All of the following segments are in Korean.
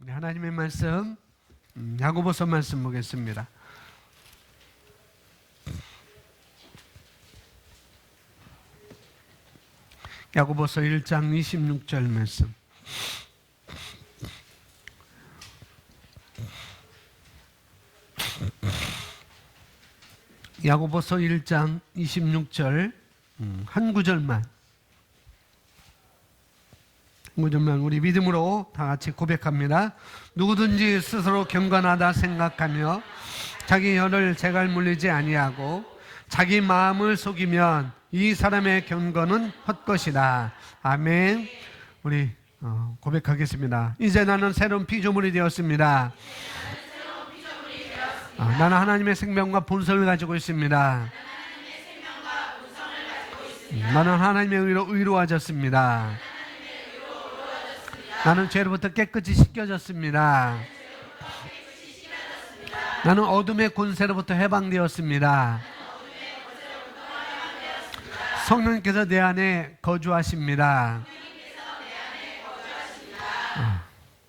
우리 하나님의 말씀 야고보서 말씀 보겠습니다. 야고보서 1장 26절 말씀. 야고보서 1장 26절 한 구절만 우리 믿음으로 다 같이 고백합니다. 누구든지 스스로 경건하다 생각하며 자기 혀를 재갈 물리지 아니하고 자기 마음을 속이면 이 사람의 경건은 헛것이다. 아멘. 우리 고백하겠습니다. 이제 나는 새로운 피조물이 되었습니다. 나는 하나님의 생명과 본성을 가지고 있습니다. 나는 하나님의 의로 의로워졌습니다. 나는 죄로부터 깨끗이 씻겨졌습니다. 나는 어둠의 권세로부터 해방되었습니다. 성령께서 내 안에 거주하십니다.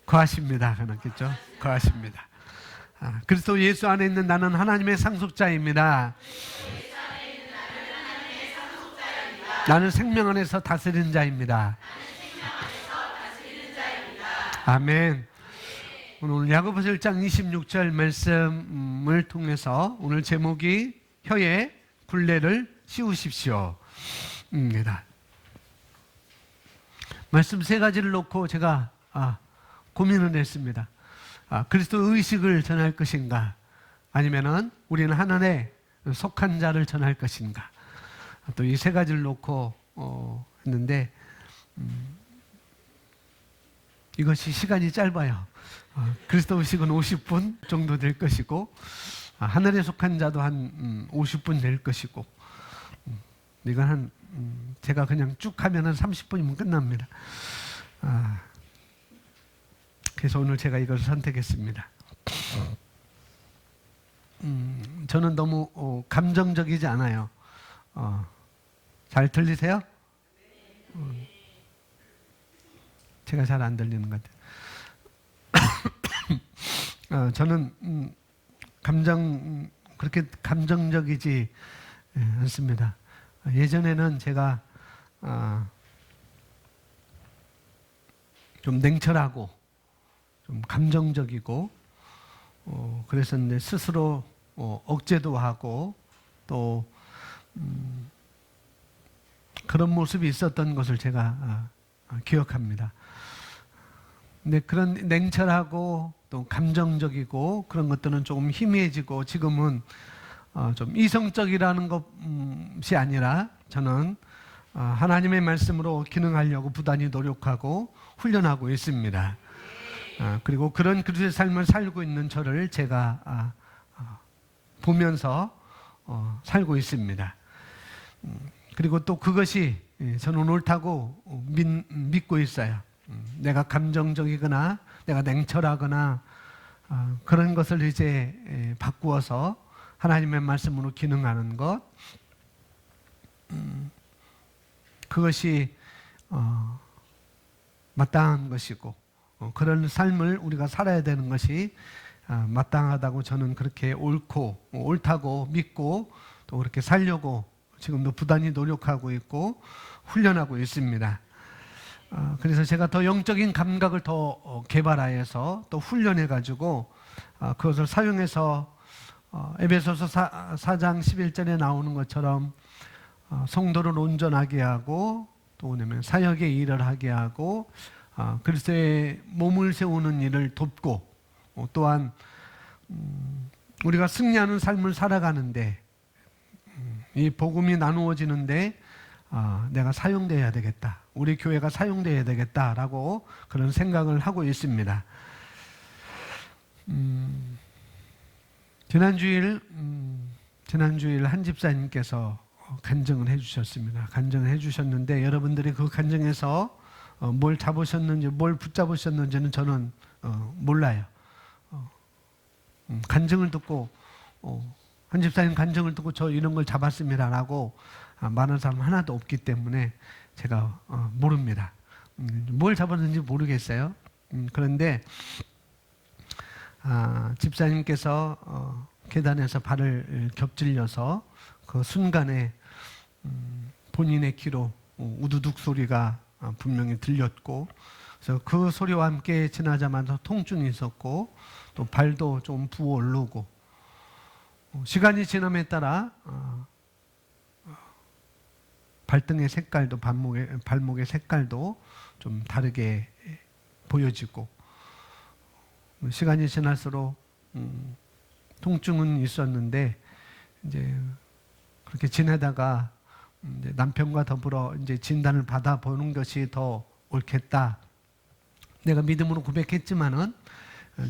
거하십니다. 그렇겠죠? 거하십니다. 그리스도 예수 안에 있는 나는 하나님의 상속자입니다. 나는 생명 안에서 다스리는 자입니다. 아멘. 오늘 야고보서 1장 26절 말씀을 통해서 오늘 제목이 혀에 굴레를 씌우십시오 입니다. 말씀 세 가지를 놓고 제가 고민을 했습니다. 그리스도 의식을 전할 것인가, 아니면은 우리는 하나님에 속한 자를 전할 것인가. 또 이 세 가지를 놓고 했는데 이것이 시간이 짧아요. 그리스도 의식은 50분 정도 될 것이고, 하늘에 속한 자도 한 50분 될 것이고, 이건 제가 그냥 쭉 하면은 30분이면 끝납니다. 그래서 오늘 제가 이걸 선택했습니다. 저는 너무 감정적이지 않아요. 잘 들리세요? 제가 잘 안 들리는 것 같아요. 저는 그렇게 감정적이지 않습니다. 예전에는 제가 좀 냉철하고 좀 감정적이고 그랬었는데 스스로 억제도 하고 또 그런 모습이 있었던 것을 제가 기억합니다. 근데 그런 냉철하고 또 감정적이고 그런 것들은 조금 희미해지고, 지금은 좀 이성적이라는 것이 아니라 저는 하나님의 말씀으로 기능하려고 부단히 노력하고 훈련하고 있습니다. 그리고 그런 그리스도의 삶을 살고 있는 저를 제가 보면서 살고 있습니다. 그리고 또 그것이 저는 옳다고 믿고 있어요. 내가 감정적이거나 내가 냉철하거나 그런 것을 이제 바꾸어서 하나님의 말씀으로 기능하는 것, 그것이 마땅한 것이고, 그런 삶을 우리가 살아야 되는 것이 마땅하다고 저는 그렇게 옳다고 믿고 또 그렇게 살려고 지금도 부단히 노력하고 있고 훈련하고 있습니다. 그래서 제가 더 영적인 감각을 더 개발하여서 또 훈련해가지고 그것을 사용해서 에베소서 4장 11절에 나오는 것처럼 성도를 온전하게 하고, 또 뭐냐면 사역의 일을 하게 하고, 그리스도의 몸을 세우는 일을 돕고, 또한 우리가 승리하는 삶을 살아가는데 이 복음이 나누어지는데 내가 사용되어야 되겠다, 우리 교회가 사용되어야 되겠다라고 그런 생각을 하고 있습니다. 지난주일 한 집사님께서 간증을 해주셨습니다. 간증을 해주셨는데 여러분들이 그 간증에서 뭘 잡으셨는지, 뭘 붙잡으셨는지는 저는 몰라요. 간증을 듣고 한 집사님 간증을 듣고 저 이런 걸 잡았습니다라고 말하는 사람 하나도 없기 때문에 제가 모릅니다. 뭘 잡았는지 모르겠어요. 그런데 집사님께서 계단에서 발을 겹질려서 그 순간에 본인의 귀로 우두둑 소리가 분명히 들렸고, 그래서 그 소리와 함께 지나자마자 통증이 있었고, 또 발도 좀 부어오르고, 시간이 지남에 따라 발등의 색깔도 발목의 색깔도 좀 다르게 보여지고, 시간이 지날수록 통증은 있었는데 이제 그렇게 지내다가 이제 남편과 더불어 이제 진단을 받아보는 것이 더 옳겠다. 내가 믿음으로 고백했지만은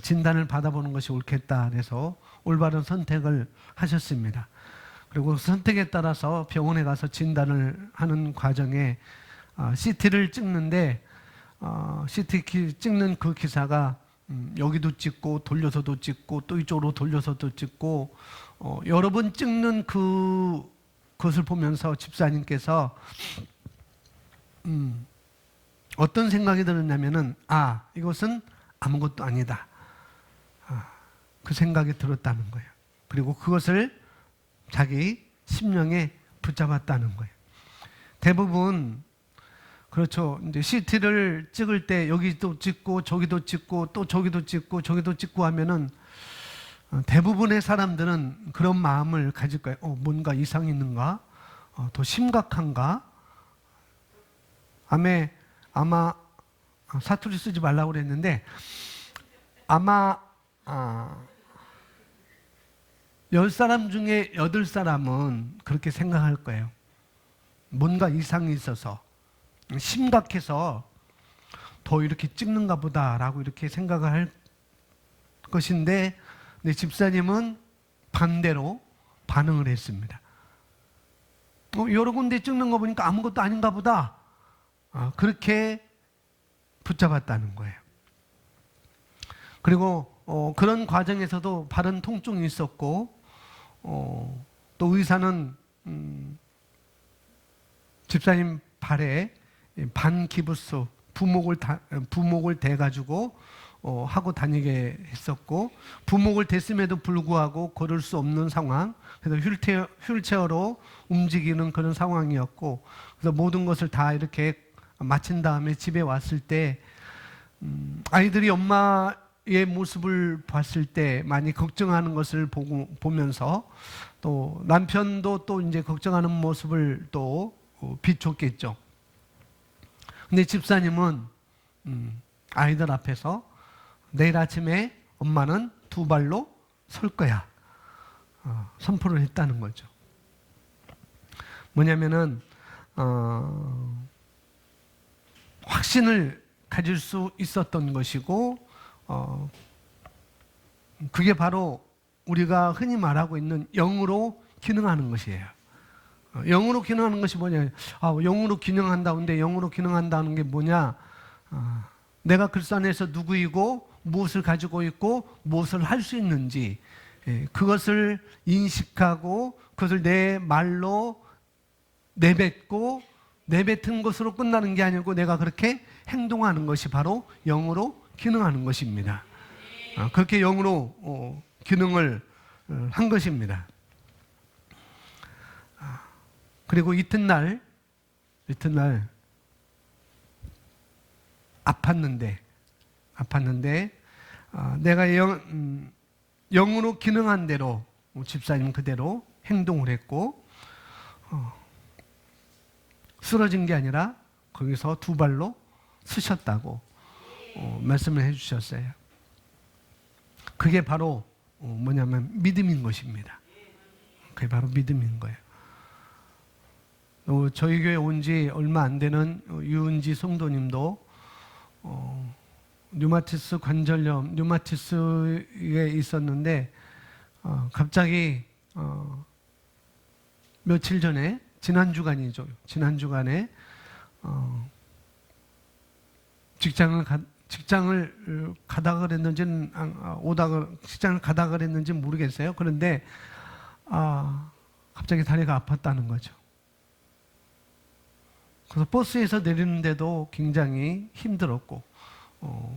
진단을 받아보는 것이 옳겠다. 그래서 올바른 선택을 하셨습니다. 그리고 선택에 따라서 병원에 가서 진단을 하는 과정에 CT를 찍는데 CT 찍는 그 기사가 여기도 찍고 돌려서도 찍고 또 이쪽으로 돌려서도 찍고 여러 번 찍는 그것을 보면서 집사님께서 어떤 생각이 들었냐면은 이것은 아무것도 아니다. 그 생각이 들었다는 거예요. 그리고 그것을 자기 심령에 붙잡았다는 거예요. 대부분 그렇죠. 이제 CT를 찍을 때 여기도 찍고 저기도 찍고 또 저기도 찍고 저기도 찍고 하면은 대부분의 사람들은 그런 마음을 가질 거예요. 뭔가 이상이 있는가? 더 심각한가? 아마 사투리 쓰지 말라고 그랬는데 아마 10사람 중에 8사람은 그렇게 생각할 거예요. 뭔가 이상이 있어서 심각해서 더 이렇게 찍는가 보다라고 이렇게 생각을 할 것인데, 내 집사님은 반대로 반응을 했습니다. 여러 군데 찍는 거 보니까 아무것도 아닌가 보다. 그렇게 붙잡았다는 거예요. 그리고 그런 과정에서도 발은 통증이 있었고, 또 의사는 집사님 발에 반기부스 부목을 대가지고 하고 다니게 했었고, 부목을 댔음에도 불구하고 걸을 수 없는 상황, 그래서 휠체어로 움직이는 그런 상황이었고, 그래서 모든 것을 다 이렇게 마친 다음에 집에 왔을 때 아이들이 엄마의 모습을 봤을 때 많이 걱정하는 것을 보면서 또 남편도 또 이제 걱정하는 모습을 또 비췄겠죠. 근데 집사님은 아이들 앞에서 내일 아침에 엄마는 2발로 설 거야. 선포를 했다는 거죠. 뭐냐면은 확신을 가질 수 있었던 것이고, 그게 바로 우리가 흔히 말하고 있는 영으로 기능하는 것이에요. 영으로 기능하는 것이 뭐냐? 영으로 기능한다는데 영으로 기능한다는 게 뭐냐? 내가 그리스도 안에서 누구이고 무엇을 가지고 있고 무엇을 할 수 있는지, 그것을 인식하고 그것을 내 말로 내뱉고 내뱉은 것으로 끝나는 게 아니고 내가 그렇게 행동하는 것이 바로 영으로 기능하는 것입니다. 그렇게 영으로 기능을 한 것입니다. 그리고 이튿날 아팠는데 내가 영으로 기능한 대로 집사님 그대로 행동을 했고, 쓰러진 게 아니라 거기서 2발로 서셨다고 말씀을 해주셨어요. 그게 바로 뭐냐면 믿음인 것입니다. 그게 바로 믿음인 거예요. 저희 교회 온 지 얼마 안 되는 유은지 성도님도 류마티스 관절염, 류마티스에 있었는데 갑자기 며칠 전에 지난주간에 직장을 가다가 그랬는지는 직장을 가다가 그랬는지 모르겠어요. 그런데 갑자기 다리가 아팠다는 거죠. 그래서 버스에서 내리는데도 굉장히 힘들었고,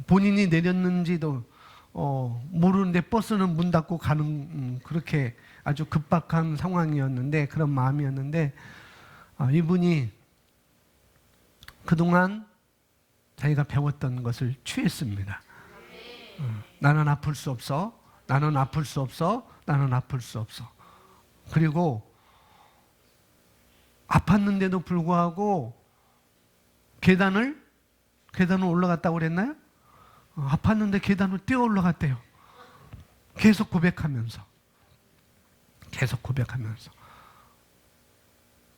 본인이 내렸는지도 모르는데 버스는 문 닫고 가는 그렇게 아주 급박한 상황이었는데, 그런 마음이었는데, 이분이 그동안 자기가 배웠던 것을 취했습니다. 나는 아플 수 없어. 나는 아플 수 없어. 나는 아플 수 없어. 그리고 아팠는데도 불구하고 계단을 올라갔다고 그랬나요? 아팠는데 계단을 뛰어 올라갔대요. 계속 고백하면서.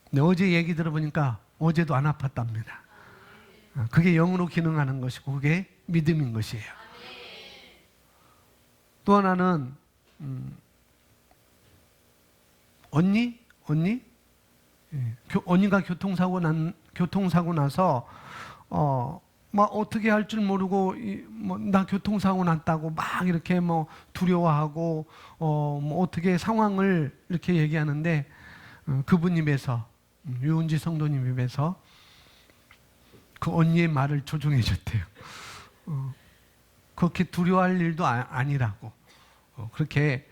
근데 어제 얘기 들어보니까 어제도 안 아팠답니다. 그게 영으로 기능하는 것이고, 그게 믿음인 것이에요. 또 하나는 언니가 교통사고 나서 막 어떻게 할 줄 모르고 나 교통사고 났다고 막 이렇게 두려워하고 어떻게 상황을 이렇게 얘기하는데, 그분 입에서, 유은지 성도님 입에서 그 언니의 말을 조종해 줬대요. 그렇게 두려워할 일도 아니라고, 그렇게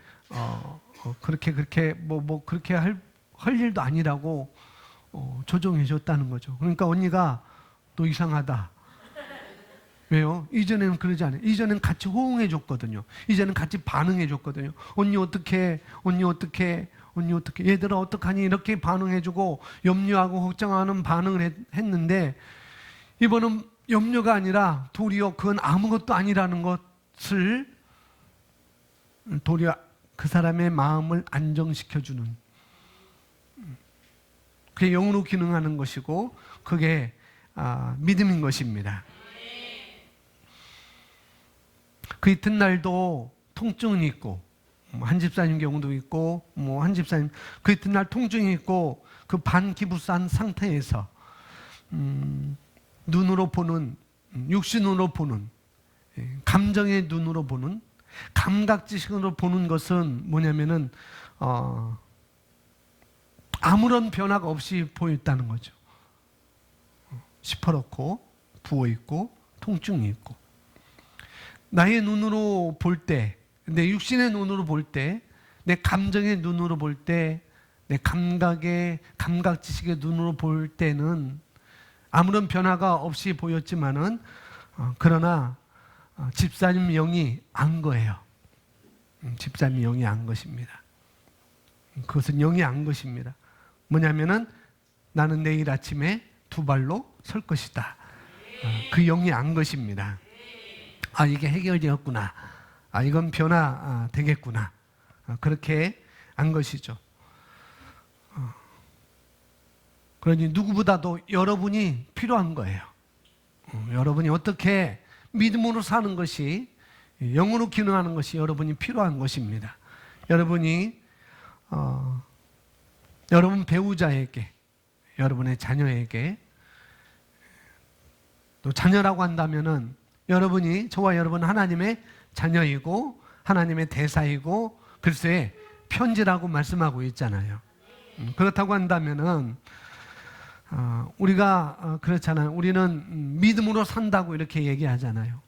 할 일도 아니라고 조종해 줬다는 거죠. 그러니까 언니가 또 이상하다. 왜요? 이전에는 그러지 않아요. 이전에는 같이 호응해 줬거든요. 이제는 같이 반응해 줬거든요. 언니 어떡해? 얘들아 어떡하니? 이렇게 반응해 주고 염려하고 걱정하는 반응을 했는데, 이번은 염려가 아니라 도리어 그건 아무것도 아니라는 것을, 도리어 그 사람의 마음을 안정시켜주는, 그게 영으로 기능하는 것이고, 그게 믿음인 것입니다. 그 이튿날도 통증이 있고, 한 집사님 경우도 있고, 한 집사님 그 이튿날 통증이 있고, 그 반기부산 상태에서 눈으로 보는, 육신으로 보는, 감정의 눈으로 보는, 감각지식으로 보는 것은 뭐냐면은 아무런 변화가 없이 보였다는 거죠. 시퍼렇고 부어있고 통증이 있고, 나의 눈으로 볼 때, 내 육신의 눈으로 볼 때, 내 감정의 눈으로 볼 때, 내 감각지식의 눈으로 볼 때는 아무런 변화가 없이 보였지만은, 그러나 집사님 영이 안 거예요. 집사님 영이 안 것입니다. 그것은 영이 안 것입니다. 뭐냐면은 나는 내일 아침에 두 발로 설 것이다. 그 영이 안 것입니다. 이게 해결되었구나. 이건 변화되겠구나. 그렇게 안 것이죠. 그러니 누구보다도 여러분이 필요한 거예요. 여러분이 어떻게 믿음으로 사는 것이, 영으로 기능하는 것이 여러분이 필요한 것입니다. 여러분이 여러분 배우자에게, 여러분의 자녀에게, 또 자녀라고 한다면은 여러분이, 저와 여러분 하나님의 자녀이고 하나님의 대사이고, 글쎄 편지라고 말씀하고 있잖아요. 그렇다고 한다면은 우리가 그렇잖아요. 우리는 믿음으로 산다고 이렇게 얘기하잖아요.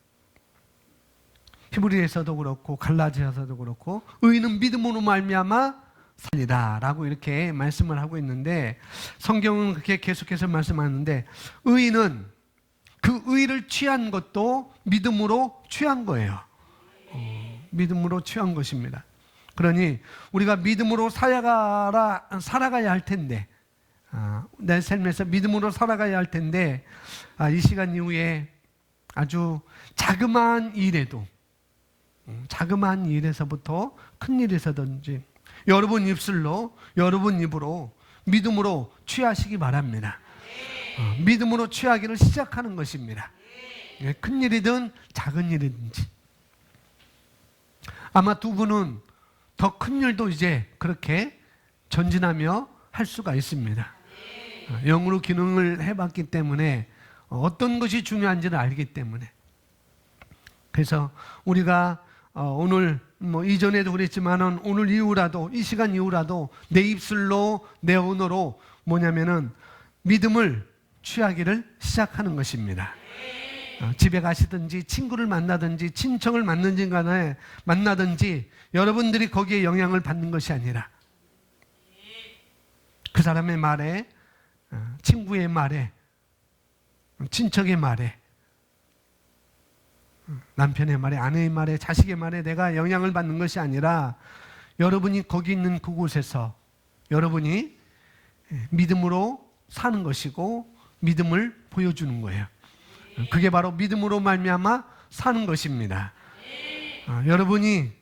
히브리에서도 그렇고 갈라디아서도 그렇고, 의인은 믿음으로 말미암아 살리라라고 이렇게 말씀을 하고 있는데, 성경은 그렇게 계속해서 말씀하는데, 의인은 그 의를 취한 것도 믿음으로 취한 거예요. 믿음으로 취한 것입니다. 그러니 우리가 믿음으로 살아가야 할 텐데, 내 삶에서 믿음으로 살아가야 할 텐데, 이 시간 이후에 아주 자그마한 일에도, 자그마한 일에서부터 큰 일에서든지 여러분 입술로, 여러분 입으로 믿음으로 취하시기 바랍니다. 믿음으로 취하기를 시작하는 것입니다. 큰 일이든 작은 일이든지. 아마 두 분은 더 큰 일도 이제 그렇게 전진하며 할 수가 있습니다. 영으로 기능을 해봤기 때문에 어떤 것이 중요한지를 알기 때문에. 그래서 우리가 오늘 이전에도 그랬지만은 오늘 이후라도, 이 시간 이후라도 내 입술로, 내 언어로 뭐냐면은 믿음을 취하기를 시작하는 것입니다. 집에 가시든지 친구를 만나든지 친척을 만나든지 간에 만나든지 여러분들이 거기에 영향을 받는 것이 아니라 그 사람의 말에, 친구의 말에, 친척의 말에, 남편의 말에, 아내의 말에, 자식의 말에 내가 영향을 받는 것이 아니라 여러분이 거기 있는 그곳에서 여러분이 믿음으로 사는 것이고 믿음을 보여주는 거예요. 그게 바로 믿음으로 말미암아 사는 것입니다. 여러분이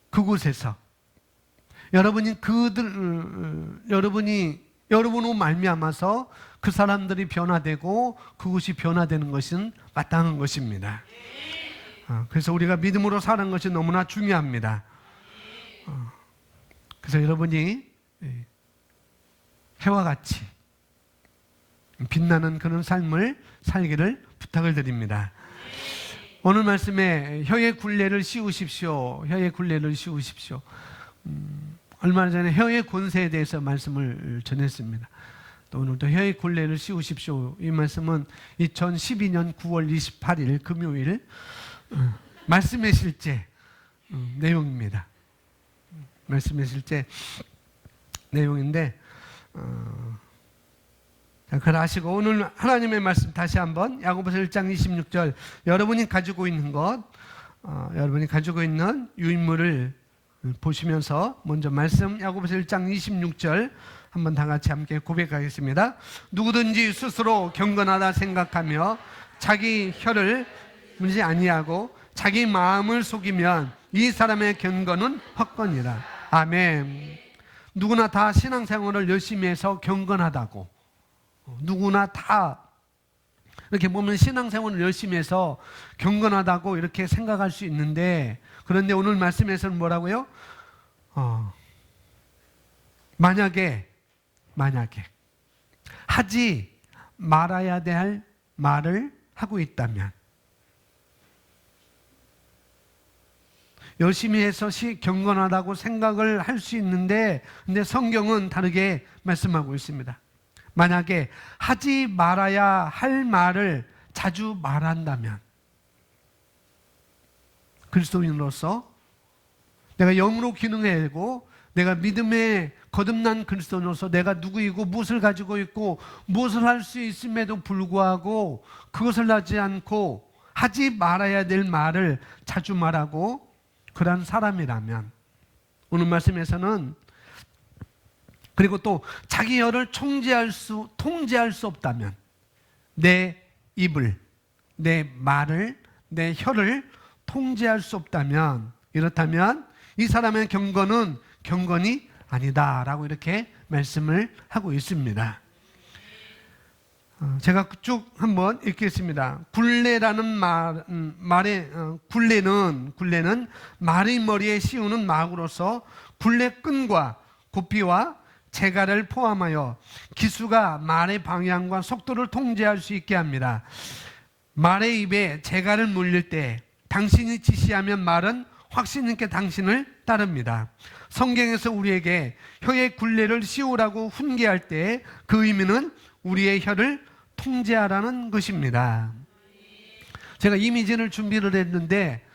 그곳에서 여러분으로 말미암아서 그 사람들이 변화되고 그곳이 변화되는 것은 마땅한 것입니다. 그래서 우리가 믿음으로 사는 것이 너무나 중요합니다. 그래서 여러분이 해와 같이 빛나는 그런 삶을 살기를 부탁을 드립니다. 오늘 말씀에 혀의 굴레를 씌우십시오. 혀의 굴레를 씌우십시오. 얼마 전에 혀의 권세에 대해서 말씀을 전했습니다. 또 오늘도 혀의 굴레를 씌우십시오. 이 말씀은 2012년 9월 28일 금요일 말씀의 실제 내용입니다. 말씀의 실제 내용인데 그걸 아시고 오늘 하나님의 말씀 다시 한번 야고보서 1장 26절 여러분이 가지고 있는 유인물을 보시면서 먼저 말씀 야고보서 1장 26절 한번 다 같이 함께 고백하겠습니다. 누구든지 스스로 경건하다 생각하며 자기 혀를 물지 아니하고 자기 마음을 속이면 이 사람의 경건은 헛거니라. 아멘. 누구나 다 신앙생활을 열심히 해서 경건하다고, 누구나 다 이렇게 보면 신앙생활을 열심히 해서 경건하다고 이렇게 생각할 수 있는데, 그런데 오늘 말씀에서는 뭐라고요? 만약에 하지 말아야 될 말을 하고 있다면, 열심히 해서 경건하다고 생각을 할 수 있는데, 근데 성경은 다르게 말씀하고 있습니다. 만약에 하지 말아야 할 말을 자주 말한다면, 그리스도인으로서 내가 영으로 기능해야 되고, 내가 믿음에 거듭난 그리스도인으로서 내가 누구이고 무엇을 가지고 있고 무엇을 할 수 있음에도 불구하고 그것을 하지 않고 하지 말아야 될 말을 자주 말하고 그런 사람이라면, 오늘 말씀에서는 그리고 또 자기 혀를 통제할 수 없다면, 내 입을, 내 말을, 내 혀를 통제할 수 없다면, 이렇다면 이 사람의 경건이 아니다라고 이렇게 말씀을 하고 있습니다. 제가 쭉 한번 읽겠습니다. 굴레라는 말의 굴레는 말의 머리에 씌우는 막으로서 굴레끈과 고삐와 재갈을 포함하여 기수가 말의 방향과 속도를 통제할 수 있게 합니다. 말의 입에 재갈을 물릴 때 당신이 지시하면 말은 확신 있게 당신을 따릅니다. 성경에서 우리에게 혀의 굴레를 씌우라고 훈계할 때 그 의미는 우리의 혀를 통제하라는 것입니다. 제가 이미지를 준비를 했는데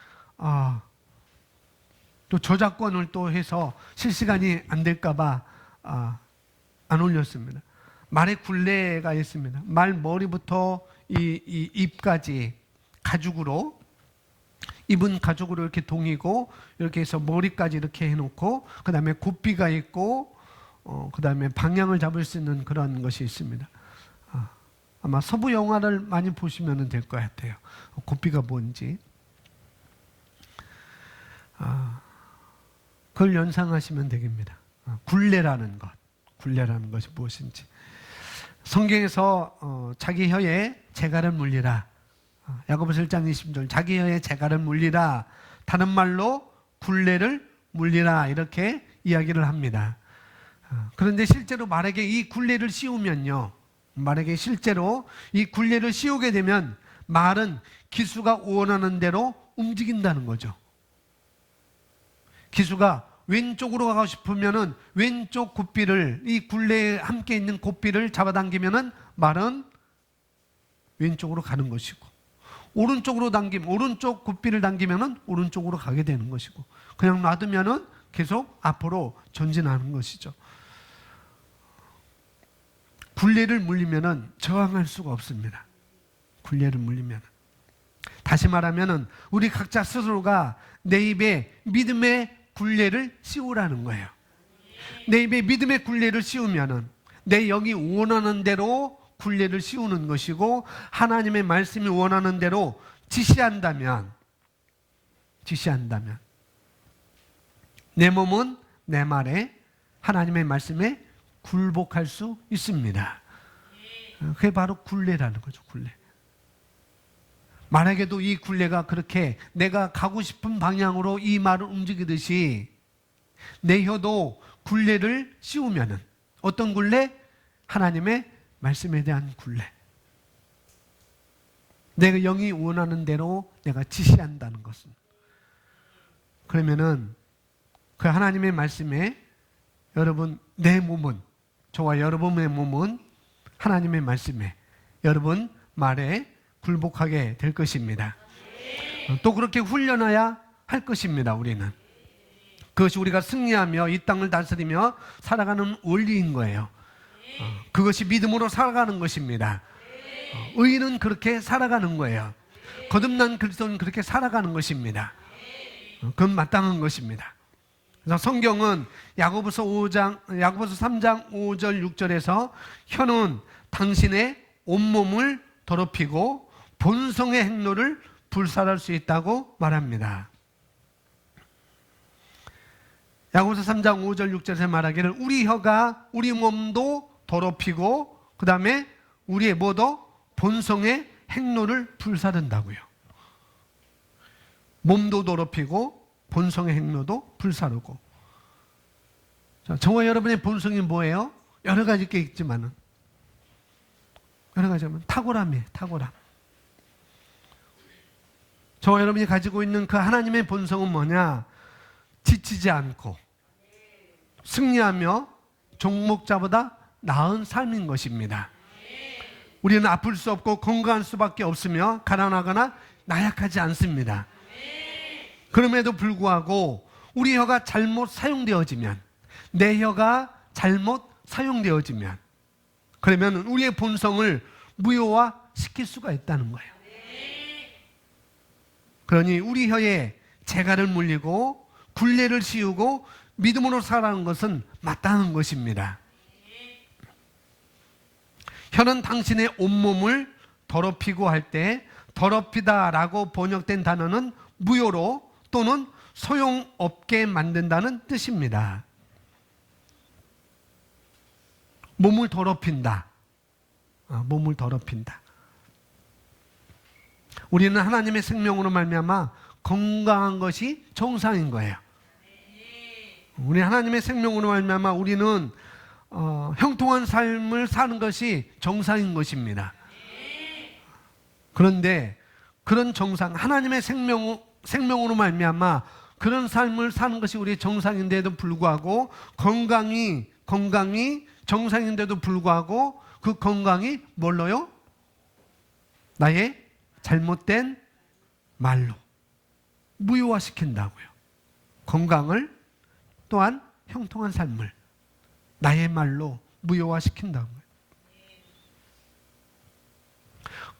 또 저작권을 또 해서 실시간이 안 될까봐 안 올렸습니다. 말의 굴레가 있습니다. 말 머리부터 이 입까지 가죽으로, 입은 가죽으로 이렇게 동이고 이렇게 해서 머리까지 이렇게 해놓고, 그 다음에 고삐가 있고, 그 다음에 방향을 잡을 수 있는 그런 것이 있습니다. 아마 서부 영화를 많이 보시면 될 것 같아요. 고삐가 뭔지. 그걸 연상하시면 되겠습니다. 굴레라는 것이 무엇인지. 성경에서 자기 혀에 재갈을 물리라. 야고보서 1장 20절 자기 혀에 재갈을 물리라. 다른 말로 굴레를 물리라. 이렇게 이야기를 합니다. 그런데 실제로 말에게 이 굴레를 씌우면요, 말에게 실제로 이 굴레를 씌우게 되면 말은 기수가 원하는 대로 움직인다는 거죠. 기수가 왼쪽으로 가고 싶으면은 왼쪽 고삐를, 이 굴레에 함께 있는 고삐를 잡아당기면은 말은 왼쪽으로 가는 것이고, 오른쪽으로 당기면, 오른쪽 굿비를 당기면은 오른쪽으로 가게 되는 것이고, 그냥 놔두면은 계속 앞으로 전진하는 것이죠. 굴레를 물리면은 저항할 수가 없습니다. 굴레를 물리면. 다시 말하면은 우리 각자 스스로가 내 입에 믿음의 굴레를 씌우라는 거예요. 내 입에 믿음의 굴레를 씌우면은 내 영이 원하는 대로 굴레를 씌우는 것이고, 하나님의 말씀이 원하는 대로 지시한다면 내 몸은 내 말에, 하나님의 말씀에 굴복할 수 있습니다. 그게 바로 굴레라는 거죠. 굴레. 만약에도 이 굴레가 그렇게 내가 가고 싶은 방향으로 이 말을 움직이듯이 내 혀도 굴레를 씌우면은, 어떤 굴레? 하나님의 말씀에 대한 굴레. 내가 영이 원하는 대로 내가 지시한다는 것은, 그러면은 그 하나님의 말씀에 여러분, 내 몸은, 저와 여러분의 몸은 하나님의 말씀에, 여러분 말에 굴복하게 될 것입니다. 또 그렇게 훈련해야 할 것입니다. 우리는 그것이 우리가 승리하며 이 땅을 다스리며 살아가는 원리인 거예요. 그것이 믿음으로 살아가는 것입니다. 의인은 그렇게 살아가는 거예요. 거듭난 그리스도는 그렇게 살아가는 것입니다. 그건 마땅한 것입니다. 그래서 성경은 야고보서 3장 5절 6절에서 혀는 당신의 온몸을 더럽히고 본성의 행로를 불살할 수 있다고 말합니다. 야고보서 3장 5절 6절에서 말하기를 우리 혀가 우리 몸도 더럽히고 그 다음에 우리의 뭐도 본성의 행로를 불사른다고요. 몸도 더럽히고 본성의 행로도 불사르고. 자, 저와 여러분의 본성이 뭐예요? 여러 가지 게 있지만은, 여러 가지면 탁월함이에요. 탁월함. 저와 여러분이 가지고 있는 그 하나님의 본성은 뭐냐? 지치지 않고 승리하며 종목자보다 나은 삶인 것입니다. 우리는 아플 수 없고 건강할 수밖에 없으며 가난하거나 나약하지 않습니다. 그럼에도 불구하고 우리 혀가 잘못 사용되어지면, 내 혀가 잘못 사용되어지면, 그러면 우리의 본성을 무효화시킬 수가 있다는 거예요. 그러니 우리 혀에 재갈을 물리고 굴레를 씌우고 믿음으로 살아가는 것은 마땅한 것입니다. 혀는 당신의 온몸을 더럽히고 할 때 더럽히다라고 번역된 단어는 무효로 또는 소용없게 만든다는 뜻입니다. 몸을 더럽힌다. 몸을 더럽힌다. 우리는 하나님의 생명으로 말미암아 건강한 것이 정상인 거예요. 우리 하나님의 생명으로 말미암아 우리는 형통한 삶을 사는 것이 정상인 것입니다. 그런데 그런 정상, 하나님의 생명으로 말미암아 그런 삶을 사는 것이 우리의 정상인데도 불구하고 건강이 정상인데도 불구하고 그 건강이 뭘로요? 나의 잘못된 말로 무효화시킨다고요. 건강을 또한 형통한 삶을 나의 말로 무효화시킨다고요.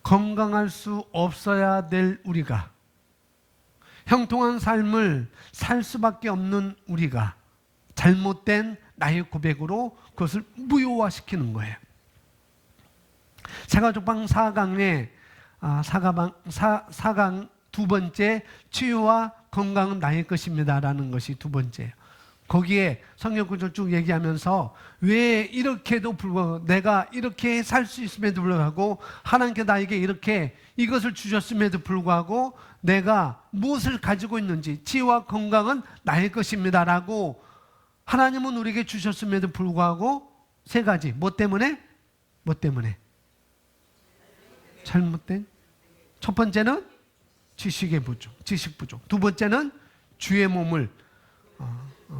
건강할 수 없어야 될 우리가, 형통한 삶을 살 수밖에 없는 우리가 잘못된 나의 고백으로 그것을 무효화시키는 거예요. 세가족방 4강의 4강 두 번째, 치유와 건강은 나의 것입니다 라는 것이 두 번째예요. 거기에 성경 구절 쭉 얘기하면서 왜 이렇게도 불구하고, 내가 이렇게 살 수 있음에도 불구하고 하나님께 나에게 이렇게 이것을 주셨음에도 불구하고 내가 무엇을 가지고 있는지, 치유와 건강은 나의 것입니다 라고 하나님은 우리에게 주셨음에도 불구하고 세 가지, 뭐 때문에? 잘못된, 첫 번째는 지식 부족. 두 번째는 주의 몸을,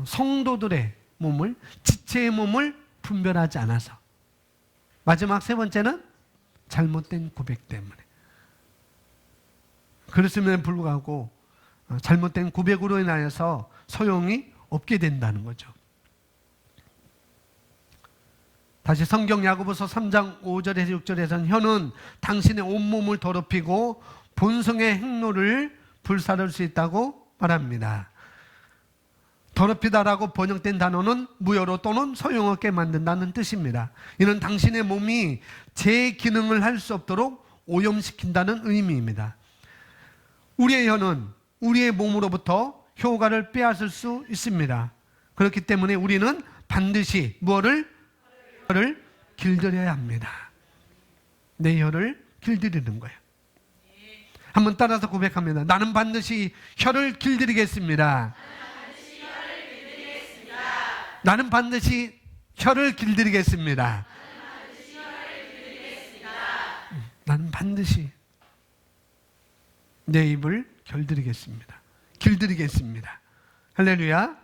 성도들의 몸을, 지체의 몸을 분별하지 않아서. 마지막 세 번째는 잘못된 고백 때문에. 그렇음에도 불구하고 잘못된 고백으로 인하여서 소용이 없게 된다는 거죠. 다시 성경 야고보서 3장 5절에서 6절에서는 혀는 당신의 온몸을 더럽히고 본성의 행로를 불사를 수 있다고 말합니다. 더럽히다라고 번역된 단어는 무효로 또는 소용없게 만든다는 뜻입니다. 이는 당신의 몸이 제 기능을 할 수 없도록 오염시킨다는 의미입니다. 우리의 혀는 우리의 몸으로부터 효과를 빼앗을 수 있습니다. 그렇기 때문에 우리는 반드시 혀를 길들여야 합니다. 내 혀를 길들이는 거예요. 한번 따라서 고백합니다. 나는 반드시 혀를 길들이겠습니다. 나는 반드시 혀를 길들이겠습니다. 나는 반드시 내 입을 길들이겠습니다. 할렐루야.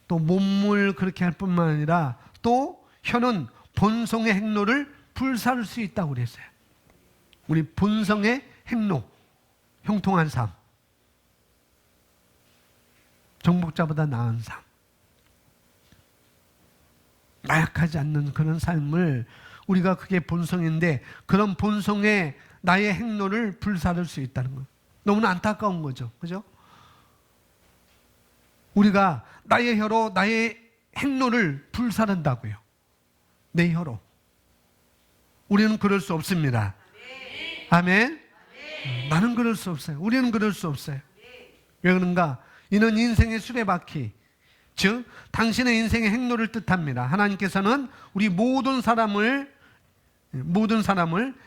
또 몸을 그렇게 할 뿐만 아니라 또 혀는 본성의 행로를 불사를 수 있다고 그랬어요. 우리 본성의 행로, 형통한 삶, 정복자보다 나은 삶, 나약하지 않는 그런 삶을 우리가 그게 본성인데 그런 본성의 나의 행로를 불사를 수 있다는 거. 너무나 안타까운 거죠. 그죠? 우리가 나의 혀로 나의 행로를 불사른다고요. 내 혀로. 우리는 그럴 수 없습니다. 아멘. 나는 그럴 수 없어요. 우리는 그럴 수 없어요. 왜 그런가? 이는 인생의 수레바퀴, 즉 당신의 인생의 행로를 뜻합니다. 하나님께서는 우리 모든 사람을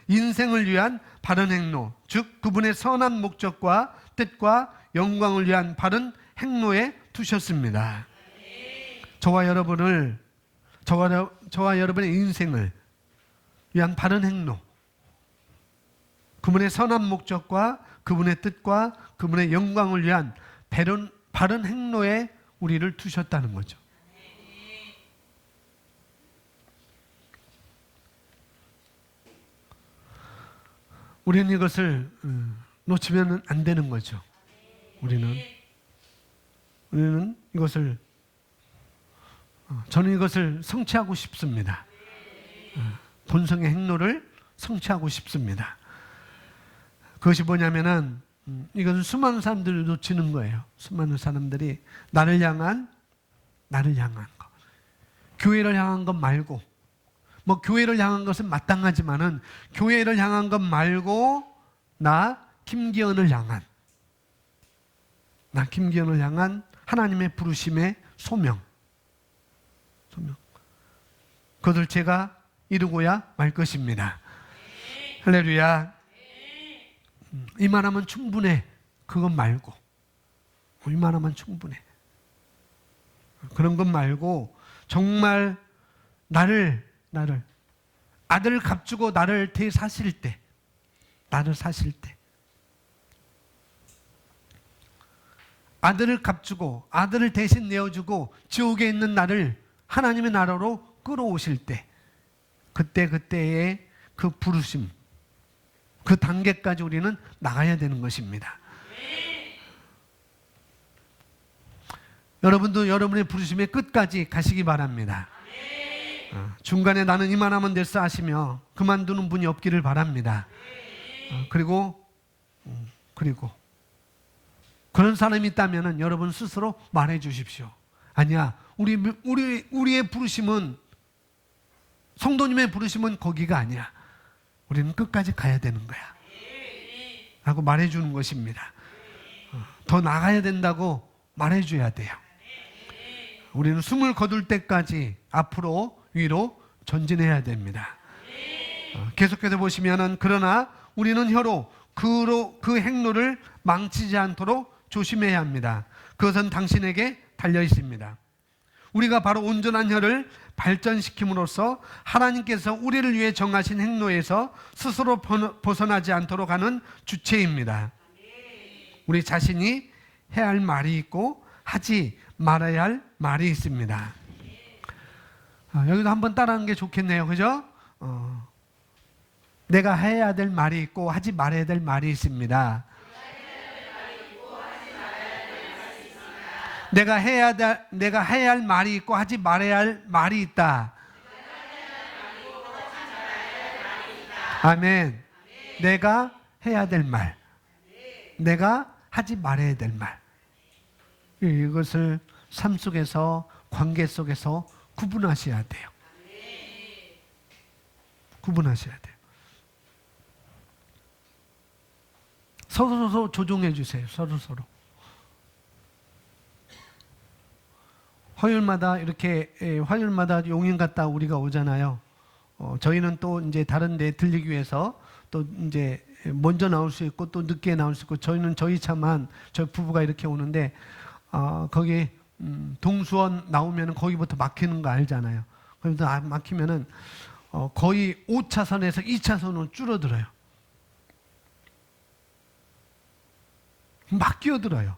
인생을 위한 바른 행로, 즉 그분의 선한 목적과 뜻과 영광을 위한 바른 행로에 두셨습니다. 저와 여러분의 인생을 위한 바른 행로, 그분의 선한 목적과 그분의 뜻과 그분의 영광을 위한 바른 행로에 우리를 두셨다는 거죠. 우리는 이것을 놓치면 안 되는 거죠. 우리는 이것을 저는 이것을 성취하고 싶습니다. 본성의 행로를 성취하고 싶습니다. 그것이 뭐냐면은 이것은 수많은 사람들이 놓치는 거예요. 수많은 사람들이 나를 향한 것, 교회를 향한 것 말고, 뭐 교회를 향한 것은 마땅하지만은 교회를 향한 것 말고 나 김기현을 향한 하나님의 부르심의 소명. 그것을 제가 이루고야 말 것입니다. 할렐루야. 이만하면 충분해. 그것 말고. 이만하면 충분해. 그런 것 말고 정말 나를 아들을 값주고 나를 대사실 때, 아들을 값주고 아들을 대신 내어주고 지옥에 있는 나를 하나님의 나라로 끌어오실 때, 그때의 그 부르심, 그 단계까지 우리는 나가야 되는 것입니다. 여러분도 여러분의 부르심의 끝까지 가시기 바랍니다. 중간에 나는 이만하면 됐어 하시며 그만두는 분이 없기를 바랍니다. 그리고 그런 사람이 있다면 여러분 스스로 말해 주십시오. 아니야, 우리의 부르심은, 성도님의 부르심은 거기가 아니야. 우리는 끝까지 가야 되는 거야 라고 말해 주는 것입니다. 더 나가야 된다고 말해 줘야 돼요. 우리는 숨을 거둘 때까지 앞으로 위로 전진해야 됩니다. 계속해서 보시면은 그러나 우리는 혀로 그 행로를 망치지 않도록 조심해야 합니다. 그것은 당신에게 달려 있습니다. 우리가 바로 온전한 혀를 발전시킴으로써 하나님께서 우리를 위해 정하신 행로에서 스스로 벗어나지 않도록 하는 주체입니다. 우리 자신이 해야 할 말이 있고 하지 말아야 할 말이 있습니다. 여기도 한번 따라하는 게 좋겠네요. 그죠? 내가 해야 될 말이 있고 하지 말아야 될 말이 있습니다. 내가 해야 할 말이 있고 하지 말아야 할 말이 있다. 아멘. 내가 해야 될 말, 내가 하지 말아야 될 말. 이것을 삶 속에서, 관계 속에서 구분하셔야 돼요. 구분하셔야 돼요. 서로 조종해 주세요. 서로. 화요일마다 이렇게 화요일마다 용인 갔다 우리가 오잖아요. 저희는 또 이제 다른 데 들리기 위해서 또 이제 먼저 나올 수 있고 또 늦게 나올 수 있고, 저희는 저희 차만 저희 부부가 이렇게 오는데 거기 동수원 나오면 거기부터 막히는 거 알잖아요. 거기부터 막히면은 거의 5차선에서 2차선으로 줄어들어요. 막 끼어들어요.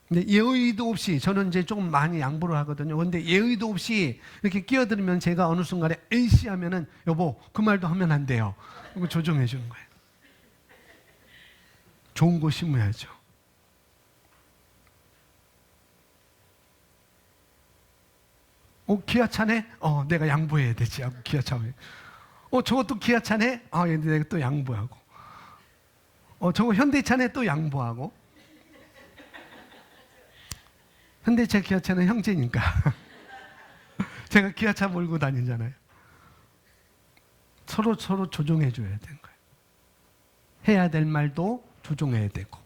근데 예의도 없이, 저는 이제 조금 많이 양보를 하거든요. 근데 예의도 없이 이렇게 끼어들면 제가 어느 순간에 에이씨 하면은 여보 그 말도 하면 안 돼요. 이거 조정해 주는 거예요. 좋은 거 심어야죠. 기아차네? 내가 양보해야 되지 하고 기아차. 저것도 기아차네? 내가 또 양보하고. 저거 현대차네? 또 양보하고. 현대차 기아차는 형제니까. 제가 기아차 몰고 다니잖아요. 서로 조종해 줘야 되는 거예요. 해야 될 말도 조종해야 되고,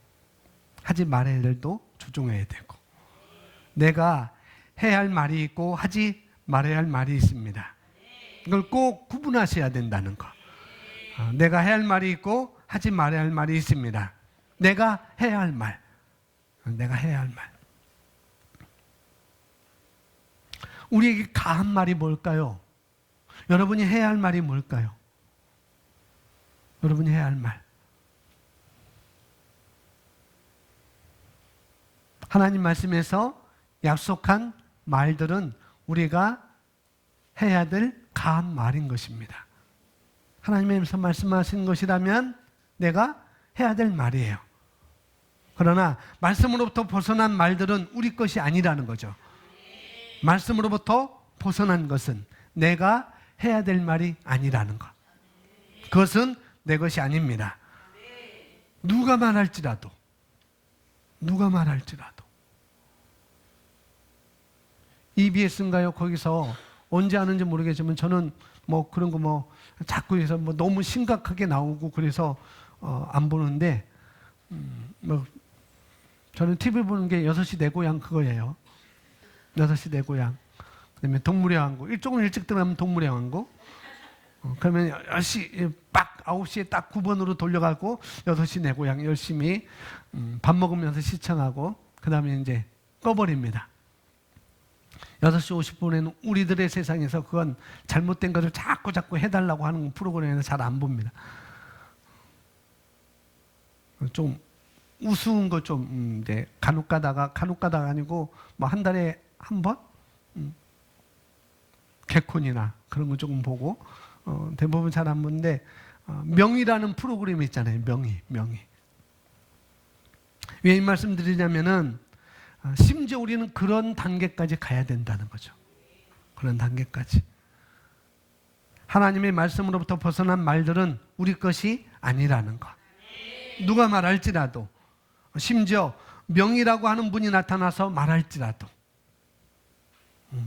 하지 말아야 될 일도 조종해야 되고, 내가 해야 할 말이 있고 하지 말아야 할 말이 있습니다. 이걸 꼭 구분하셔야 된다는 거. 내가 해야 할 말이 있고 하지 말아야 할 말이 있습니다. 내가 해야 할 말, 내가 해야 할 말. 우리에게 가한 말이 뭘까요? 여러분이 해야 할 말이 뭘까요? 여러분이 해야 할 말. 하나님 말씀에서 약속한 말들은 우리가 해야 될 가한 말인 것입니다. 하나님께서 말씀하신 것이라면 내가 해야 될 말이에요. 그러나 말씀으로부터 벗어난 말들은 우리 것이 아니라는 거죠. 말씀으로부터 벗어난 것은 내가 해야 될 말이 아니라는 것. 그것은 내 것이 아닙니다. 누가 말할지라도 EBS인가요? 거기서 언제 하는지 모르겠지만 저는 뭐 그런 거 자꾸 해서 너무 심각하게 나오고 그래서 안 보는데, 저는 TV 보는 게 6시 내 고향 그거예요. 6시 내 고향. 그다음에 동물의 왕국. 일찍은 일찍 들어가면 동물의 왕국. 그러면 10시 딱 9시에 딱 9번으로 돌려가고 6시 내 고향 열심히 밥 먹으면서 시청하고, 그 다음에 이제 꺼버립니다. 6시 50분에는 우리들의 세상에서 그건 잘못된 것을 자꾸 해달라고 하는 프로그램에서 잘 안 봅니다. 좀 우스운 거 좀 이제 간혹 가다가 아니고 한 달에 한 번? 개콘이나 그런 거 조금 보고, 대부분 잘 안 보는데, 명의라는 프로그램이 있잖아요. 명의. 왜 이 말씀 드리냐면은, 심지어 우리는 그런 단계까지 가야 된다는 거죠. 그런 단계까지. 하나님의 말씀으로부터 벗어난 말들은 우리 것이 아니라는 것. 누가 말할지라도, 심지어 명이라고 하는 분이 나타나서 말할지라도,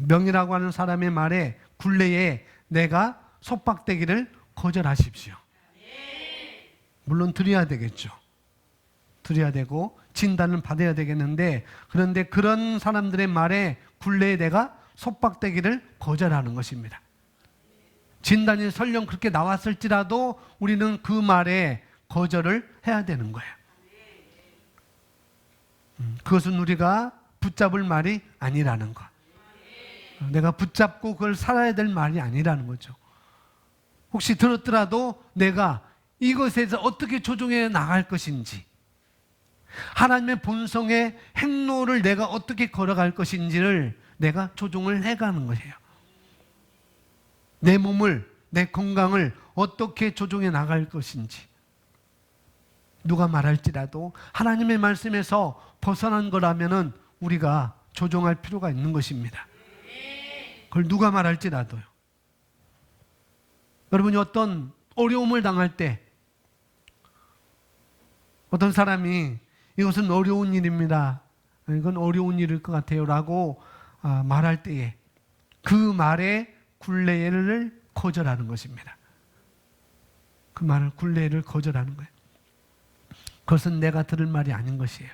명이라고 하는 사람의 말에 굴레에 내가 속박되기를 거절하십시오. 물론 드려야 되겠죠. 드려야 되고 진단을 받아야 되겠는데, 그런데 그런 사람들의 말에 굴레에 내가 속박되기를 거절하는 것입니다. 진단이 설령 그렇게 나왔을지라도 우리는 그 말에 거절을 해야 되는 거예요. 그것은 우리가 붙잡을 말이 아니라는 것. 내가 붙잡고 그걸 살아야 될 말이 아니라는 거죠. 혹시 들었더라도 내가 이것에서 어떻게 조종해 나갈 것인지, 하나님의 본성의 행로를 내가 어떻게 걸어갈 것인지를 내가 조종을 해가는 거예요. 내 몸을 내 건강을 어떻게 조정해 나갈 것인지, 누가 말할지라도 하나님의 말씀에서 벗어난 거라면은 우리가 조정할 필요가 있는 것입니다. 그걸 누가 말할지라도요. 여러분이 어떤 어려움을 당할 때, 어떤 사람이 이것은 어려운 일입니다, 이건 어려운 일일 것 같아요 라고 말할 때에 그 말에 굴레를 거절하는 것입니다. 그 말을, 굴레를 거절하는 거예요. 그것은 내가 들을 말이 아닌 것이에요.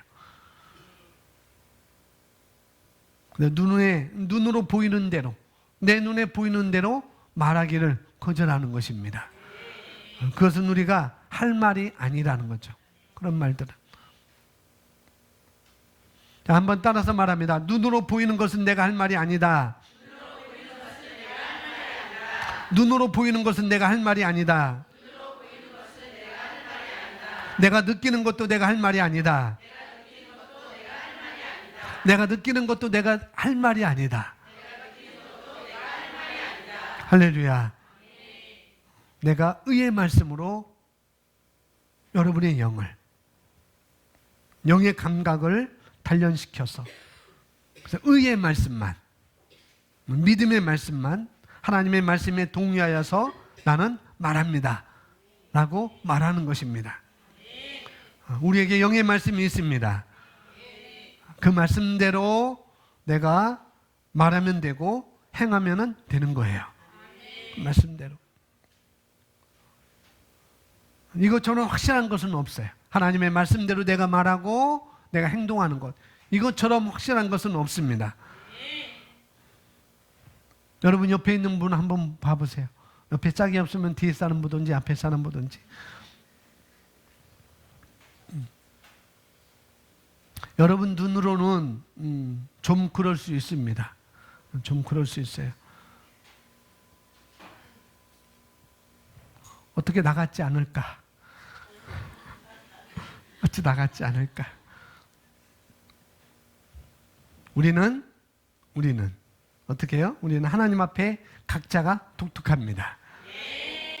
눈으로 보이는 대로, 내 눈에 보이는 대로 말하기를 거절하는 것입니다. 그것은 우리가 할 말이 아니라는 거죠. 그런 말들은. 자, 한번 따라서 말합니다. 눈으로 보이는 것은 내가 할 말이 아니다. 눈으로 보이는 것은 내가 할 말이 아니다. 내가 느끼는 것도 내가 할 말이 아니다. 내가 느끼는 것도 내가 할 말이 아니다. 할렐루야. 내가 의의 말씀으로 여러분의 영의 감각을 단련시켜서, 그래서 의의 말씀만, 믿음의 말씀만, 하나님의 말씀에 동의하여서 나는 말합니다 라고 말하는 것입니다. 우리에게 영의 말씀이 있습니다. 그 말씀대로 내가 말하면 되고 행하면 되는 거예요. 그 말씀대로. 이것처럼 확실한 것은 없어요. 하나님의 말씀대로 내가 말하고 내가 행동하는 것, 이것처럼 확실한 것은 없습니다. 여러분 옆에 있는 분 한번 봐보세요. 옆에 짝이 없으면 뒤에 사람 보든지 앞에 사람 보든지. 여러분 눈으로는 좀 그럴 수 있습니다. 좀 그럴 수 있어요. 어떻게 나갔지 않을까? 어찌 나갔지 않을까? 우리는 어떻게 해요? 우리는 하나님 앞에 각자가 독특합니다.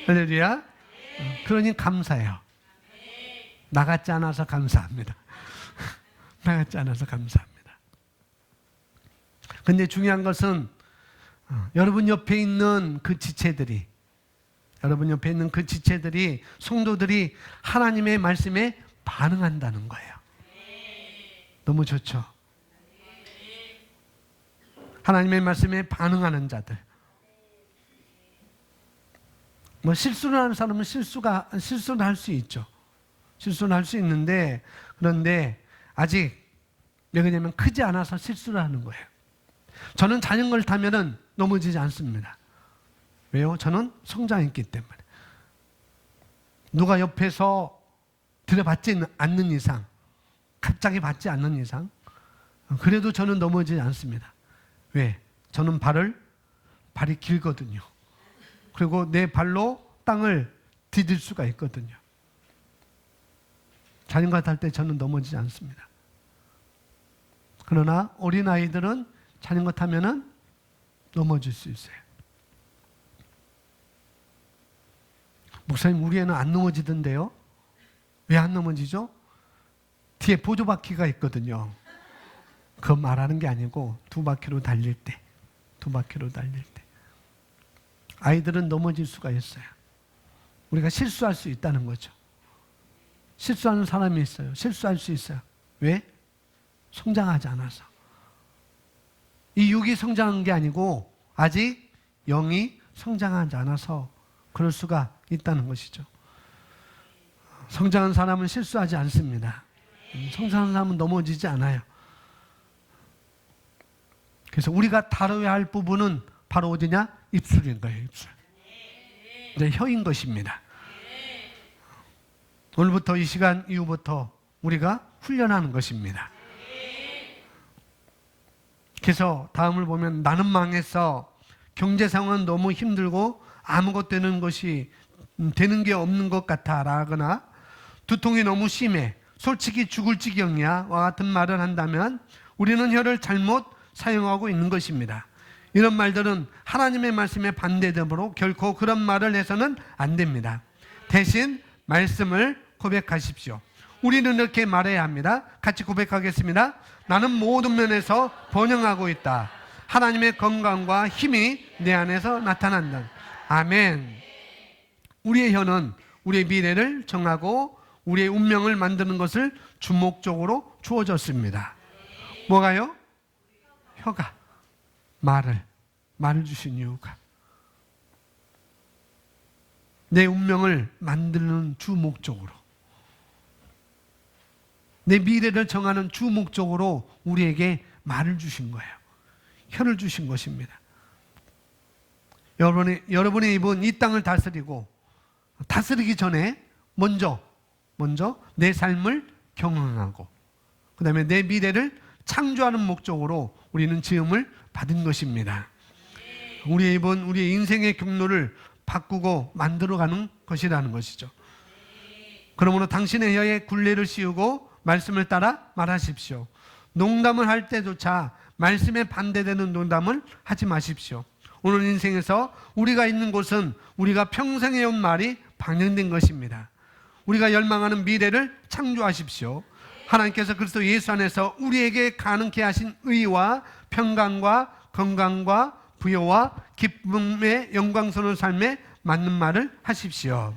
할렐루야. 그러니 감사해요. 나갔지 않아서 감사합니다. 나갔지 않아서 감사합니다. 그런데 중요한 것은 여러분 옆에 있는 그 지체들이, 성도들이 하나님의 말씀에 반응한다는 거예요. 너무 좋죠? 하나님의 말씀에 반응하는 자들. 실수를 하는 사람은 실수를 할 수 있죠. 실수를 할 수 있는데, 그런데 아직 왜냐면 크지 않아서 실수를 하는 거예요. 저는 자전거를 타면은 넘어지지 않습니다. 왜요? 저는 성장했기 때문에. 누가 옆에서 들여받지 않는 이상, 갑자기 받지 않는 이상, 그래도 저는 넘어지지 않습니다. 왜? 저는 발이 길거든요. 그리고 내 발로 땅을 디딜 수가 있거든요. 자전거 탈 때 저는 넘어지지 않습니다. 그러나 어린아이들은 자전거 타면은 넘어질 수 있어요. 목사님, 우리 애는 안 넘어지던데요? 왜 안 넘어지죠? 뒤에 보조바퀴가 있거든요. 그거 말하는 게 아니고 두 바퀴로 달릴 때. 아이들은 넘어질 수가 있어요. 우리가 실수할 수 있다는 거죠. 실수하는 사람이 있어요. 실수할 수 있어요. 왜? 성장하지 않아서. 이 육이 성장한 게 아니고 아직 영이 성장하지 않아서 그럴 수가 있다는 것이죠. 성장한 사람은 실수하지 않습니다. 성장한 사람은 넘어지지 않아요. 그래서 우리가 다뤄야 할 부분은 바로 어디냐? 입술인 거예요. 입술. 네, 혀인 것입니다. 오늘부터 이 시간 이후부터 우리가 훈련하는 것입니다. 그래서 다음을 보면 나는 망했어. 경제 상황은 너무 힘들고 아무것도 되는 게 없는 것 같아 라거나 두통이 너무 심해. 솔직히 죽을 지경이야. 와 같은 말을 한다면 우리는 혀를 잘못 사용하고 있는 것입니다. 이런 말들은 하나님의 말씀에 반대되므로 결코 그런 말을 해서는 안 됩니다. 대신 말씀을 고백하십시오. 우리는 이렇게 말해야 합니다. 같이 고백하겠습니다. 나는 모든 면에서 번영하고 있다. 하나님의 건강과 힘이 내 안에서 나타난다. 아멘. 우리의 혀는 우리의 미래를 정하고 우리의 운명을 만드는 것을 주목적으로 주어졌습니다. 뭐가요? 혀가 말을 주신 이유가 내 운명을 만드는 주목적으로, 내 미래를 정하는 주목적으로 우리에게 말을 주신 거예요. 혀를 주신 것입니다. 여러분의 입은 이 땅을 다스리기 전에 먼저 내 삶을 경영하고 그 다음에 내 미래를 창조하는 목적으로 우리는 지음을 받은 것입니다. 우리의 입은 우리의 인생의 경로를 바꾸고 만들어가는 것이라는 것이죠. 그러므로 당신의 혀에 굴레를 씌우고 말씀을 따라 말하십시오. 농담을 할 때조차 말씀에 반대되는 농담을 하지 마십시오. 오늘 인생에서 우리가 있는 곳은 우리가 평생 해온 말이 방영된 것입니다. 우리가 열망하는 미래를 창조하십시오. 하나님께서 그리스도 예수 안에서 우리에게 가능케 하신 의와 평강과 건강과 부여와 기쁨의 영광스러운 삶에 맞는 말을 하십시오.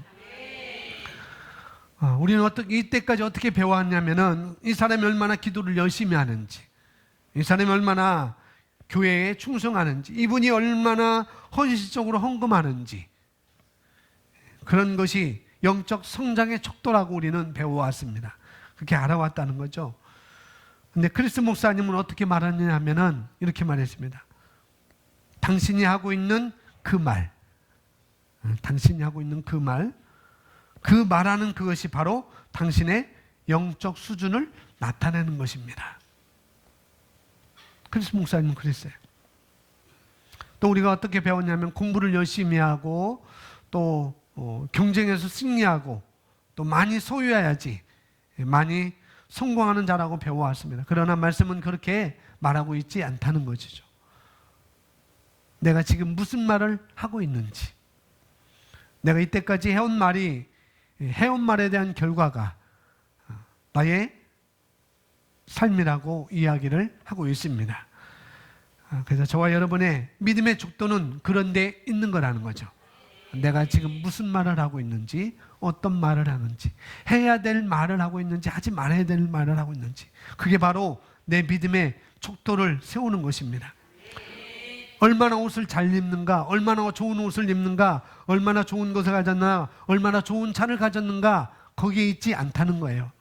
우리는 이때까지 어떻게 배워왔냐면은 이 사람이 얼마나 기도를 열심히 하는지, 이 사람이 얼마나 교회에 충성하는지, 이분이 얼마나 헌신적으로 헌금하는지, 그런 것이 영적 성장의 척도라고 우리는 배워왔습니다. 그렇게 알아왔다는 거죠. 근데 크리스 목사님은 어떻게 말하느냐 하면은 이렇게 말했습니다. 당신이 하고 있는 그 말, 그 말하는 그것이 바로 당신의 영적 수준을 나타내는 것입니다. 크리스 목사님은 그랬어요. 또 우리가 어떻게 배웠냐면 공부를 열심히 하고 또 경쟁에서 승리하고 또 많이 소유해야지 많이 성공하는 자라고 배워왔습니다. 그러나 말씀은 그렇게 말하고 있지 않다는 것이죠. 내가 지금 무슨 말을 하고 있는지, 내가 이때까지 해온 말에 대한 결과가 나의 삶이라고 이야기를 하고 있습니다. 그래서 저와 여러분의 믿음의 족도는 그런 데 있는 거라는 거죠. 내가 지금 무슨 말을 하고 있는지, 어떤 말을 하는지, 해야 될 말을 하고 있는지, 하지 말아야 될 말을 하고 있는지, 그게 바로 내 믿음의 족도를 세우는 것입니다. 얼마나 옷을 잘 입는가, 얼마나 좋은 옷을 입는가, 얼마나 좋은 것을 가졌나, 얼마나 좋은 차를 가졌는가, 거기에 있지 않다는 거예요.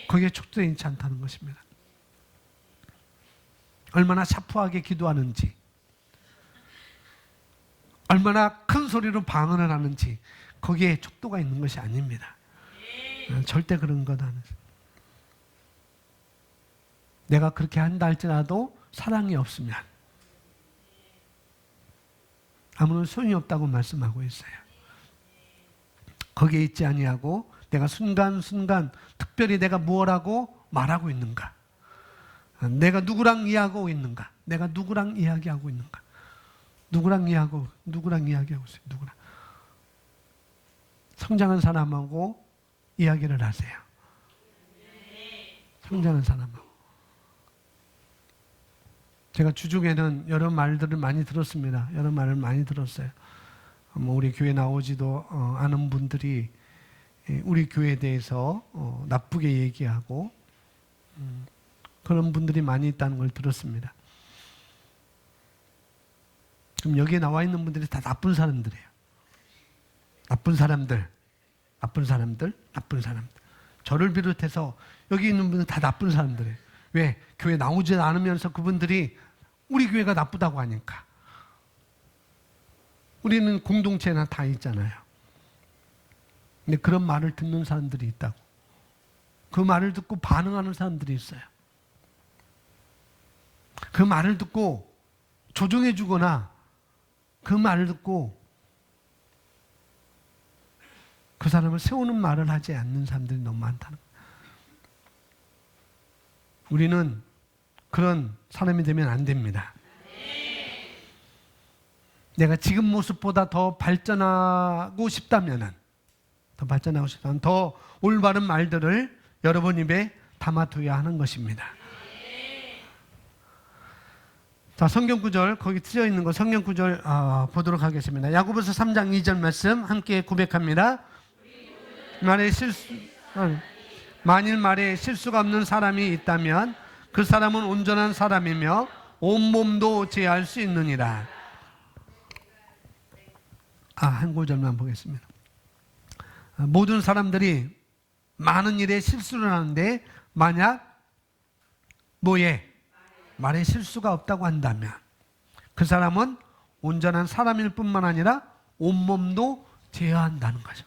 거기에 촉도에 있지 않다는 것입니다. 얼마나 샤프하게 기도하는지, 얼마나 큰 소리로 방언을 하는지, 거기에 촉도가 있는 것이 아닙니다. 절대 그런 것 아니에요. 내가 그렇게 한다 할지라도 사랑이 없으면 아무런 소용이 없다고 말씀하고 있어요. 거기에 있지 아니하고 내가 순간순간 특별히 내가 무엇하고 말하고 있는가, 내가 누구랑 이야기하고 있는가, 내가 누구랑 이야기하고 있는가, 누구랑 이야기하고 있어요. 누구랑 성장한 사람하고 이야기를 하세요. 성장한 사람하고. 제가 주중에는 여러 말들을 많이 들었습니다. 여러 말을 많이 들었어요. 우리 교회 나오지도 않은 분들이 우리 교회에 대해서 나쁘게 얘기하고 그런 분들이 많이 있다는 걸 들었습니다. 그럼 여기에 나와 있는 분들이 다 나쁜 사람들이에요. 나쁜 사람들. 저를 비롯해서 여기 있는 분들은 다 나쁜 사람들이에요. 왜? 교회 나오지 않으면서 그분들이 우리 교회가 나쁘다고 하니까. 우리는 공동체나 다 있잖아요. 근데 그런 말을 듣는 사람들이 있다고. 그 말을 듣고 반응하는 사람들이 있어요. 그 말을 듣고 조종해 주거나 그 말을 듣고 그 사람을 세우는 말을 하지 않는 사람들이 너무 많다는 거예요. 우리는 그런 사람이 되면 안 됩니다. 내가 지금 모습보다 더 발전하고 싶다면, 더 올바른 말들을 여러분 입에 담아둬야 하는 것입니다. 자, 성경 구절, 거기 쓰여 있는 거 성경 구절 보도록 하겠습니다. 야고보서 3장 2절 말씀 함께 고백합니다. 만일 말에 실수가 없는 사람이 있다면 그 사람은 온전한 사람이며 온몸도 제할 수 있느니라. 한 구절만 보겠습니다. 모든 사람들이 많은 일에 실수를 하는데 만약 말에 실수가 없다고 한다면 그 사람은 온전한 사람일 뿐만 아니라 온몸도 제어한다는 거죠.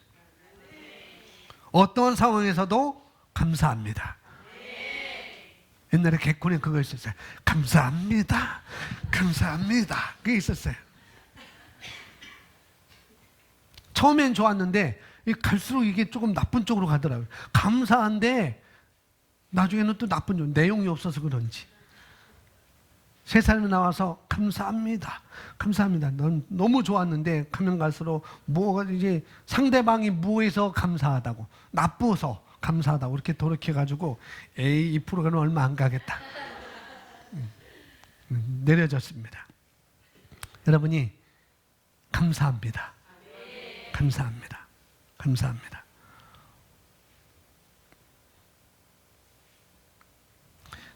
어떤 상황에서도 감사합니다. 옛날에 개콘에 그거 있었어요. 감사합니다. 그게 있었어요. 처음엔 좋았는데 갈수록 이게 조금 나쁜 쪽으로 가더라고요. 감사한데 나중에는 또 나쁜 쪽, 내용이 없어서 그런지. 세상에 나와서 감사합니다. 넌 너무 좋았는데 가면 갈수록 뭐가 이제 상대방이 뭐해서 감사하다고, 나쁘서 감사하다고 이렇게 돌이켜가지고 이 프로그램은 얼마 안 가겠다. 내려졌습니다. 여러분이 감사합니다.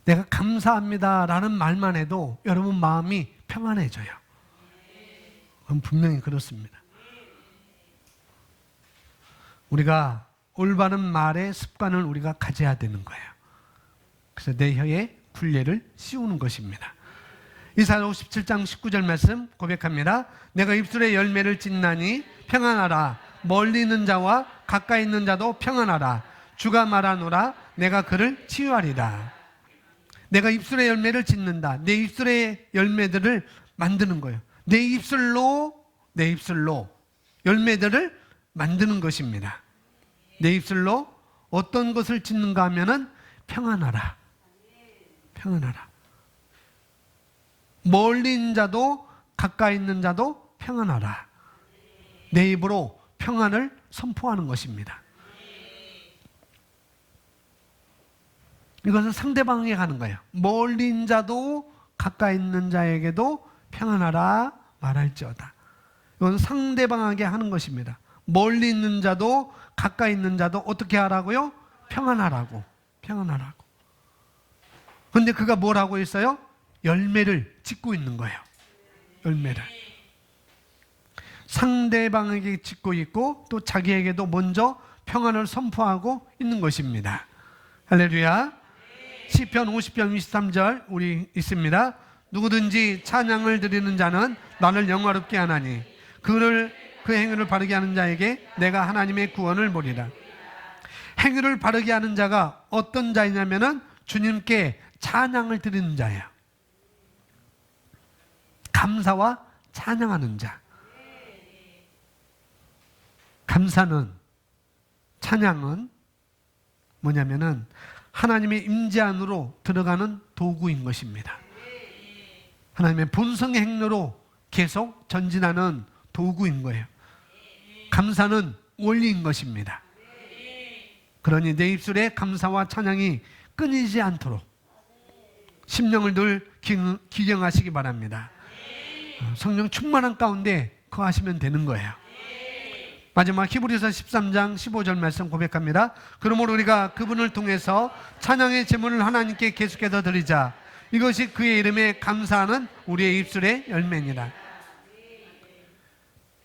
내가 감사합니다라는 말만 해도 여러분 마음이 평안해져요. 그건 분명히 그렇습니다. 우리가 올바른 말의 습관을 우리가 가져야 되는 거예요. 그래서 내 혀에 굴레를 씌우는 것입니다. 이사야 57장 19절 말씀 고백합니다. 내가 입술에 열매를 짓나니 평안하라. 멀리 있는 자와 가까이 있는 자도 평안하라. 주가 말하노라. 내가 그를 치유하리라. 내가 입술에 열매를 짓는다. 내 입술의 열매들을 만드는 거예요. 내 입술로 열매들을 만드는 것입니다. 내 입술로 어떤 것을 짓는가 하면은 평안하라. 멀리 있는 자도 가까이 있는 자도 평안하라. 내 입으로 평안을 선포하는 것입니다. 이것은 상대방에게 하는 거예요. 멀리 있는 자도 가까이 있는 자에게도 평안하라 말할지어다. 이건 상대방에게 하는 것입니다. 멀리 있는 자도 가까이 있는 자도 어떻게 하라고요? 평안하라고. 그런데 그가 뭘 하고 있어요? 열매를 짓고 있는 거예요. 열매를. 상대방에게 짓고 있고 또 자기에게도 먼저 평안을 선포하고 있는 것입니다. 할렐루야. 시편 50편 23절 우리 있습니다. 누구든지 찬양을 드리는 자는 나를 영화롭게 하나니 그 행위를 바르게 하는 자에게 내가 하나님의 구원을 보리라. 행위를 바르게 하는 자가 어떤 자이냐면은 주님께 찬양을 드리는 자예요. 감사와 찬양하는 자. 감사는, 찬양은 뭐냐면은 하나님의 임재 안으로 들어가는 도구인 것입니다. 하나님의 본성의 행로로 계속 전진하는 도구인 거예요. 감사는 원리인 것입니다. 그러니 내 입술에 감사와 찬양이 끊이지 않도록 심령을 늘 기경하시기 바랍니다. 성령 충만한 가운데 거하시면 되는 거예요. 마지막 히브리서 13장 15절 말씀 고백합니다. 그러므로 우리가 그분을 통해서 찬양의 제물을 하나님께 계속해서 드리자. 이것이 그의 이름에 감사하는 우리의 입술의 열매니라.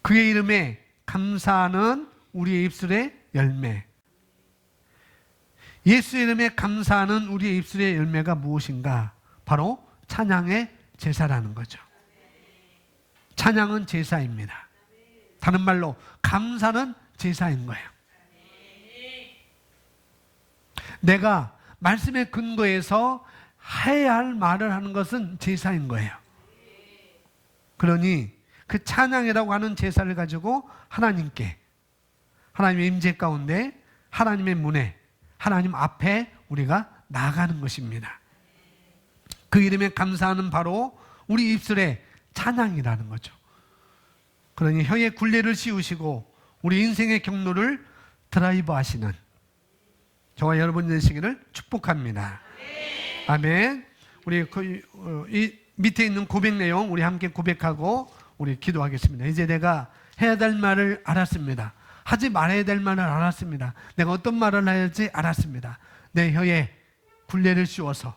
그의 이름에 감사하는 우리의 입술의 열매. 예수 이름에 감사하는 우리의 입술의 열매가 무엇인가? 바로 찬양의 제사라는 거죠. 찬양은 제사입니다. 다른 말로 감사는 제사인 거예요. 내가 말씀의 근거에서 해야 할 말을 하는 것은 제사인 거예요. 그러니 그 찬양이라고 하는 제사를 가지고 하나님께, 하나님의 임재 가운데, 하나님의 문에, 하나님 앞에 우리가 나아가는 것입니다. 그 이름에 감사하는 바로 우리 입술의 찬양이라는 거죠. 그러니 혀에 굴레를 씌우시고 우리 인생의 경로를 드라이브 하시는 저와 여러분 되시기를 축복합니다. 아멘. 우리 이 밑에 있는 고백 내용 우리 함께 고백하고 우리 기도하겠습니다. 이제 내가 해야 될 말을 알았습니다. 하지 말아야 될 말을 알았습니다. 내가 어떤 말을 해야 할지 알았습니다. 내 혀에 굴레를 씌워서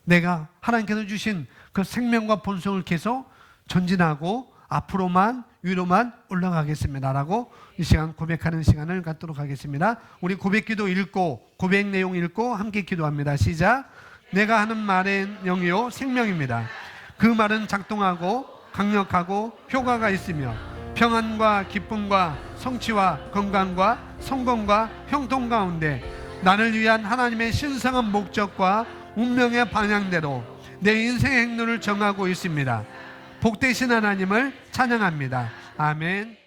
내가 하나님께서 주신 그 생명과 본성을 계속 전진하고 앞으로만 위로만 올라가겠습니다 라고 이 시간 고백하는 시간을 갖도록 하겠습니다. 우리 고백기도 읽고 고백 내용 읽고 함께 기도합니다. 시작. 내가 하는 말의 영이요 생명입니다. 그 말은 작동하고 강력하고 효과가 있으며 평안과 기쁨과 성취와 건강과 성공과 형통 가운데 나를 위한 하나님의 신성한 목적과 운명의 방향대로 내 인생의 행로를 정하고 있습니다. 복되신 하나님을 찬양합니다. 아멘.